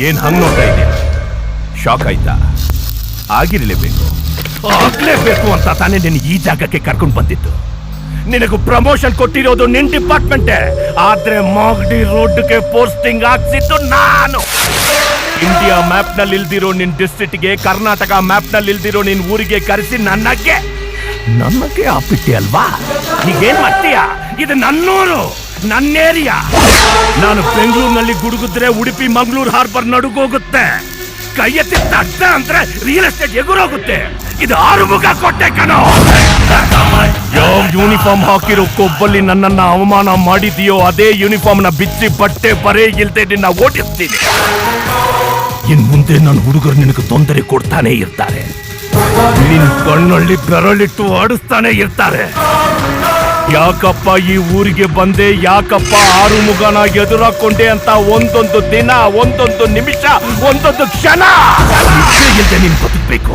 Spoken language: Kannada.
ಏನ್ ಹಂಗ್ ನೋಡ್ತಾ ಇದೆಯಾ? ಶಾಕ್ ಆಯ್ತಾ? ಆಗಿರ್ಲೇಬೇಕು, ಆಗ್ಲೇಬೇಕು ಅಂತ ತಾನೇ ನಿನ್ನ ಈ ಜಾಗಕ್ಕೆ ಕರ್ಕೊಂಡು ಬಂದಿತ್ತು. ನಿನಗೂ ಪ್ರಮೋಷನ್ ಕೊಟ್ಟಿರೋದು ನಿನ್ ಡಿಪಾರ್ಟ್ಮೆಂಟೇ, ಆದ್ರೆ ಮಾಗಡಿ ರೋಡ್ಗೆ ಪೋಸ್ಟಿಂಗ್ ಹಾಕ್ಸಿದ್ದು ನಾನು. ಇಂಡಿಯಾ ಮ್ಯಾಪ್ ನಲ್ಲಿ ಇಲ್ದಿರೋ ನಿನ್ ಡಿಸ್ಟ್ರಿಕ್ಟ್ಗೆ, ಕರ್ನಾಟಕ ಮ್ಯಾಪ್ ನಲ್ಲಿ ಇಲ್ದಿರೋ ನಿನ್ ಊರಿಗೆ ಕರೆಸಿ ನನಗೆ ಆಪಿಟ್ಟೆ ಅಲ್ವಾ? ಈಗೇನ್ ಮಾಡ್ತೀಯಾ? ಇದು ನನ್ನೂರು, ನನ್ನ ಏರಿಯಾ. ನಾನು ಬೆಂಗಳೂರಿನಲ್ಲಿ ಗುಡುಗಿದ್ರೆ ಉಡುಪಿ ಮಂಗಳೂರು ಹಾರ್ಬರ್ ನಡುಗೋಗುತ್ತೆ. ಕೈ ಎತ್ತಿ ತಟ್ಟ ಅಂದ್ರೆ ರಿಯಲ್ ಎಸ್ಟೇಟ್ ಎಗುರೋಗುತ್ತೆ. ಇದು ಆರುಮುಗ ಕೊಟ್ಟೆ ಕಣೋ. ಯಾವ ಯೂನಿಫಾರ್ಮ್ ಹಾಕಿರೋ ಕೊಬ್ಬಲ್ಲಿ ನನ್ನನ್ನ ಅವಮಾನ ಮಾಡಿದೆಯೋ ಅದೇ ಯೂನಿಫಾರ್ಮ್ ನ ಬಿಚ್ಚಿ ಬಟ್ಟೆ ಬರೇ ಇಲ್ದೆ ನಿನ್ನ ಓಡಿಸ್ತೀನಿ. ಇನ್ ಮುಂದೆ ನನ್ನ ಹುಡುಗರು ನಿನಗೆ ತೊಂದರೆ ಕೊಡ್ತಾನೆ ಇರ್ತಾರೆ. ನಿನ್ ಕಣ್ಣಲ್ಲಿ ಬೆರಳಿಟ್ಟು ಆಡಿಸ್ತಾನೆ ಇರ್ತಾರೆ. ಯಾಕಪ್ಪ ಈ ಊರಿಗೆ ಬಂದೆ, ಯಾಕಪ್ಪ ಆರುಮುಗನ ಎದುರಾಕೊಂಡೆ ಅಂತ ಒಂದೊಂದು ದಿನ, ಒಂದೊಂದು ನಿಮಿಷ, ಒಂದೊಂದು ಕ್ಷಣ ಇಲ್ಲದೆ ನೀನ್ ಬದುಕಬೇಕು.